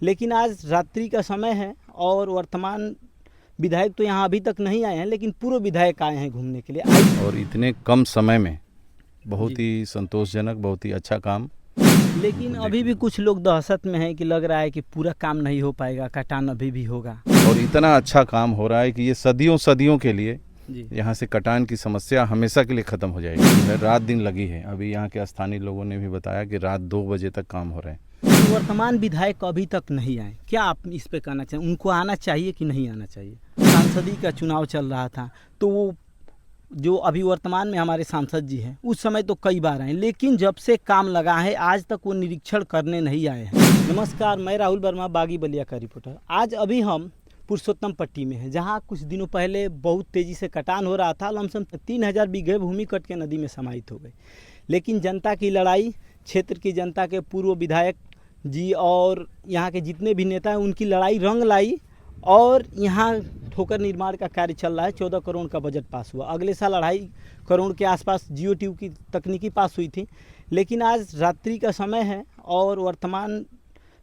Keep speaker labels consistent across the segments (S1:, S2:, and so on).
S1: लेकिन आज रात्रि का समय है और वर्तमान विधायक तो यहाँ अभी तक नहीं आए हैं, लेकिन पूर्व विधायक आए हैं घूमने के लिए।
S2: और इतने कम समय में बहुत ही संतोषजनक, बहुत ही अच्छा काम।
S1: लेकिन अभी भी कुछ लोग दहशत में हैं कि लग रहा है कि पूरा काम नहीं हो पाएगा, कटान अभी भी होगा।
S2: और इतना अच्छा काम हो रहा है कि ये सदियों सदियों के लिए यहाँ से कटान की समस्या हमेशा के लिए ख़त्म हो जाएगी। रात दिन लगी है। अभी यहाँ के स्थानीय लोगों ने भी बताया कि रात 2 बजे तक काम हो रहे हैं।
S1: वर्तमान विधायक अभी तक नहीं आए, क्या आप इस पे कहना चाहिए? उनको आना चाहिए कि नहीं आना चाहिए? सांसदी का चुनाव चल रहा था, तो वो जो अभी वर्तमान में हमारे सांसद जी हैं उस समय तो कई बार आए, लेकिन जब से काम लगा है आज तक वो निरीक्षण करने नहीं आए हैं। नमस्कार, मैं राहुल वर्मा, बागी बलिया का रिपोर्टर। आज अभी हम पुरुषोत्तम पट्टी में हैं, जहां कुछ दिनों पहले बहुत तेज़ी से कटान हो रहा था। लमसम 3000 बीघे भूमि कट के नदी में समाहित हो गई। लेकिन जनता की लड़ाई, क्षेत्र की जनता के पूर्व विधायक जी और यहाँ के जितने भी नेता हैं, उनकी लड़ाई रंग लाई और यहाँ ठोकर निर्माण का कार्य चल रहा है। 14 करोड़ का बजट पास हुआ। अगले साल 2.5 करोड़ के आसपास जियो ट्यूब की तकनीकी पास हुई थी। लेकिन आज रात्रि का समय है और वर्तमान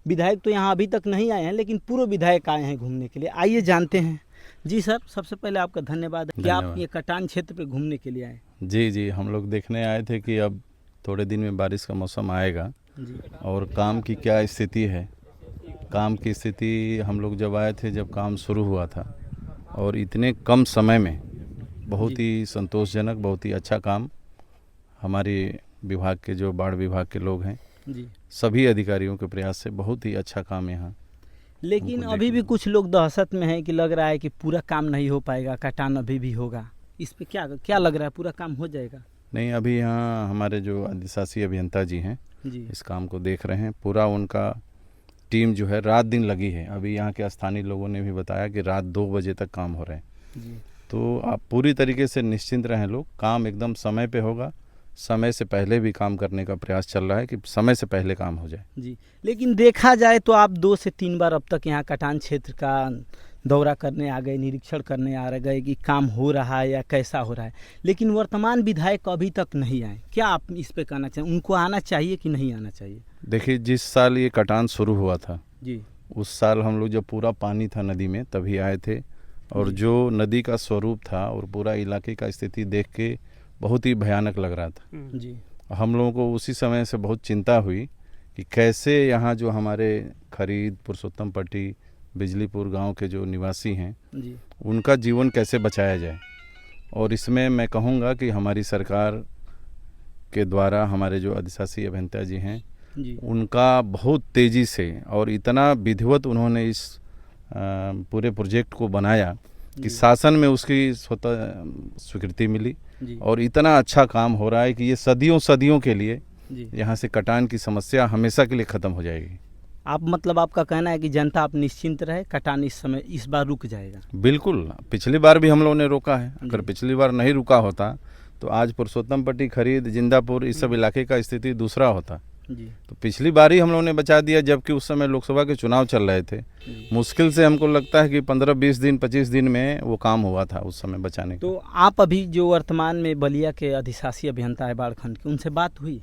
S1: विधायक तो यहाँ अभी तक नहीं आए हैं, लेकिन पूर्व विधायक आए हैं घूमने के लिए। आइए जानते हैं। जी सर, सबसे पहले आपका धन्यवाद कि आप ये कटान क्षेत्र पे घूमने के लिए आए।
S2: जी, हम लोग देखने आए थे कि अब थोड़े दिन में बारिश का मौसम आएगा और काम की क्या स्थिति है। काम की स्थिति हम लोग जब आए थे, जब काम शुरू हुआ था, और इतने कम समय में बहुत ही संतोषजनक, बहुत ही अच्छा काम हमारे विभाग के जो बाढ़ विभाग के लोग हैं सभी अधिकारियों के प्रयास से बहुत ही अच्छा काम यहाँ।
S1: लेकिन अभी भी कुछ लोग दहशत में हैं कि लग रहा है कि पूरा काम नहीं हो पाएगा, कटान अभी भी होगा। इस पे क्या लग रहा है, पूरा काम हो जाएगा?
S2: नहीं, अभी यहाँ हमारे जो अधिशासी अभियंता जी हैं इस काम को देख रहे हैं। पूरा उनका टीम जो है रात दिन लगी है। अभी यहाँ के स्थानीय लोगों ने भी बताया कि रात 2 बजे तक काम हो रहे हैं। तो आप पूरी तरीके से निश्चिंत रहें लोग, काम एकदम समय पे होगा। समय से पहले भी काम करने का प्रयास चल रहा है कि समय से पहले काम हो जाए।
S1: जी, लेकिन देखा जाए तो आप 2 से 3 बार अब तक यहाँ कटान क्षेत्र का दौरा करने आ गए, निरीक्षण करने आ गए कि काम हो रहा है या कैसा हो रहा है, लेकिन वर्तमान विधायक अभी तक नहीं आए। क्या आप इस पे कहना चाहिए? उनको आना चाहिए कि नहीं आना चाहिए?
S2: देखिए, जिस साल ये कटान शुरू हुआ था
S1: जी,
S2: उस साल हम लोग जब पूरा पानी था नदी में तभी आए थे, और जो नदी का स्वरूप था और पूरा इलाके का स्थिति देख के बहुत ही भयानक लग रहा था
S1: जी।
S2: हम लोगों को उसी समय से बहुत चिंता हुई कि कैसे यहाँ जो हमारे खरीद, पुरुषोत्तम पट्टी, बिजलीपुर गांव के जो निवासी हैं उनका जीवन कैसे बचाया जाए। और इसमें मैं कहूँगा कि हमारी सरकार के द्वारा हमारे जो अधिशासी अभियंता जी हैं उनका बहुत तेज़ी से और इतना विधिवत उन्होंने इस पूरे प्रोजेक्ट को बनाया कि शासन में उसकी स्वतः स्वीकृति मिली और इतना अच्छा काम हो रहा है कि ये सदियों सदियों के लिए यहाँ से कटान की समस्या हमेशा के लिए ख़त्म हो जाएगी।
S1: आप मतलब आपका कहना है कि जनता आप निश्चिंत रहे, कटान इस बार रुक जाएगा? बिल्कुल,
S2: पिछली बार भी हम लोगों ने रोका है। अगर पिछली बार नहीं रुका होता तो आज पुरुषोत्तम पट्टी, खरीद, जिंदापुर इस सब इलाके का स्थिति दूसरा होता। तो पिछली बार ही हम लोगों ने बचा दिया, जबकि उस समय लोकसभा के चुनाव चल रहे थे। मुश्किल से हमको लगता है कि 15-20 दिन, 25 दिन में वो काम हुआ था उस समय बचाने का।
S1: तो आप अभी जो वर्तमान में बलिया के अधिशासी अभियंता है बाढ़खंड के, उनसे बात हुई?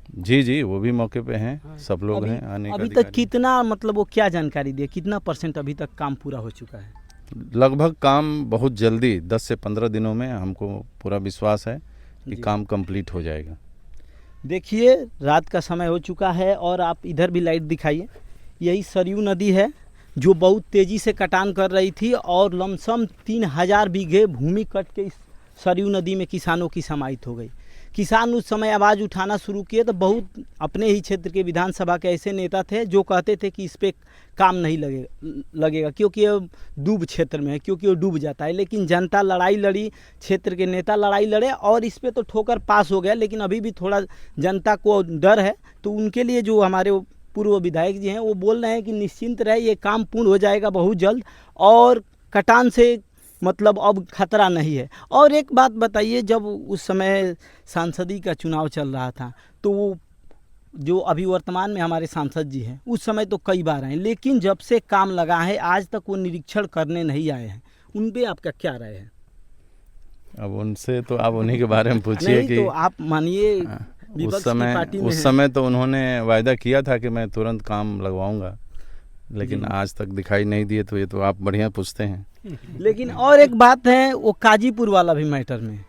S2: जी, वो भी मौके पे हैं, सब लोग हैं। आने
S1: अभी तक कितना, मतलब वो क्या जानकारी दिए, कितना % अभी तक काम पूरा हो चुका है?
S2: लगभग काम बहुत जल्दी 10 से 15 दिनों में हमको पूरा विश्वास है कि काम कंप्लीट हो जाएगा।
S1: देखिए, रात का समय हो चुका है और आप इधर भी लाइट दिखाइए। यही सरयू नदी है जो बहुत तेज़ी से कटान कर रही थी और लमसम 3000 बीघे भूमि कट के इस सरयू नदी में किसानों की समाहित हो गई। किसान उस समय आवाज़ उठाना शुरू किए तो बहुत अपने ही क्षेत्र के विधानसभा के ऐसे नेता थे जो कहते थे कि इस पर काम नहीं लगेगा क्योंकि ये डूब क्षेत्र में है, क्योंकि वो डूब जाता है। लेकिन जनता लड़ाई लड़ी, क्षेत्र के नेता लड़ाई लड़े और इस पर तो ठोकर पास हो गया। लेकिन अभी भी थोड़ा जनता को डर है, तो उनके लिए जो हमारे पूर्व विधायक जी हैं वो बोल रहे हैं कि निश्चिंत रहे, ये काम पूर्ण हो जाएगा बहुत जल्द और कटान से मतलब अब खतरा नहीं है। और एक बात बताइए, जब उस समय सांसदी का चुनाव चल रहा था तो वो जो अभी वर्तमान में हमारे सांसद जी हैं उस समय तो कई बार आए, लेकिन जब से काम लगा है आज तक वो निरीक्षण करने नहीं आए हैं। उन पे आपका क्या राय है?
S2: अब उनसे तो आप उन्हीं के बारे में पूछिए कि
S1: तो आप मानिए
S2: उस समय तो उन्होंने वायदा किया था कि मैं तुरंत काम लगवाऊंगा, लेकिन आज तक दिखाई नहीं दिए, तो ये तो आप बढ़िया पूछते हैं।
S1: लेकिन और एक बात है, वो काजीपुर वाला भी मैटर में,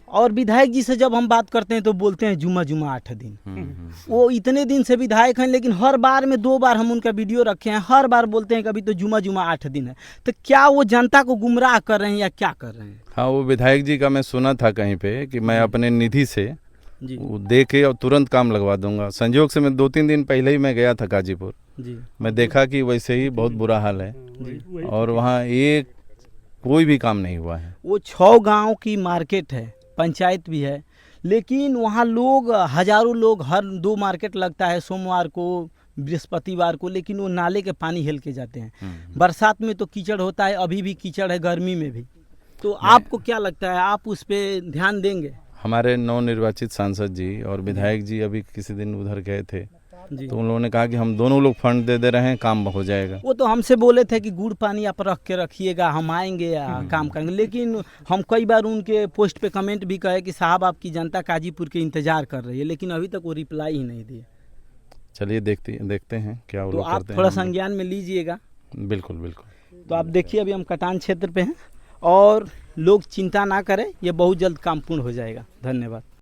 S1: और विधायक जी से जब हम बात करते हैं तो बोलते हैं जुमा जुमा 8 दिन। वो इतने दिन से विधायक हैं, लेकिन हर बार में 2 बार हम उनका वीडियो रखे हैं, हर बार बोलते हैं कभी तो जुमा जुमा 8 दिन है। तो क्या वो जनता को गुमराह कर रहे हैं या क्या कर रहे हैं?
S2: हाँ, वो विधायक जी का मैं सुना था कहीं पे कि मैं अपने निधि से
S1: जी
S2: वो दे के और तुरंत काम लगवा दूंगा। संयोग से मैं 2-3 दिन पहले ही मैं गया था गाजीपुर,
S1: जी
S2: मैं देखा कि वैसे ही बहुत बुरा हाल है
S1: जी।
S2: और वहाँ एक कोई भी काम नहीं हुआ है।
S1: वो 6 गांव की मार्केट है, पंचायत भी है, लेकिन वहाँ लोग, हजारों लोग, हर 2 मार्केट लगता है, सोमवार को, बृहस्पतिवार को, लेकिन वो नाले के पानी हिल के जाते हैं। बरसात में तो कीचड़ होता है, अभी भी कीचड़ है, गर्मी में भी। तो आपको क्या लगता है, आप उस पर ध्यान देंगे?
S2: हमारे नवनिर्वाचित सांसद जी और विधायक जी अभी किसी दिन उधर गए थे,
S1: जी।
S2: तो उन लोगों ने कहा कि हम दोनों लोग फंड दे रहे हैं, काम हो जाएगा।
S1: वो तो हमसे बोले थे कि गुड़ पानी आप रख के रखिएगा, हम आएंगे या काम करेंगे, लेकिन हम कई बार उनके पोस्ट पे कमेंट भी कहे कि साहब आपकी जनता काजीपुर के इंतजार कर रही है, लेकिन अभी तक वो रिप्लाई ही नहीं दिए।
S2: चलिए देखते हैं क्या वो
S1: तो
S2: लोग
S1: आप
S2: करते
S1: थोड़ा
S2: हैं।
S1: संज्ञान में लीजिएगा।
S2: बिल्कुल बिल्कुल।
S1: तो आप देखिए, अभी हम कटान क्षेत्र पे हैं और लोग चिंता ना करें, ये बहुत जल्द काम पूर्ण हो जाएगा। धन्यवाद।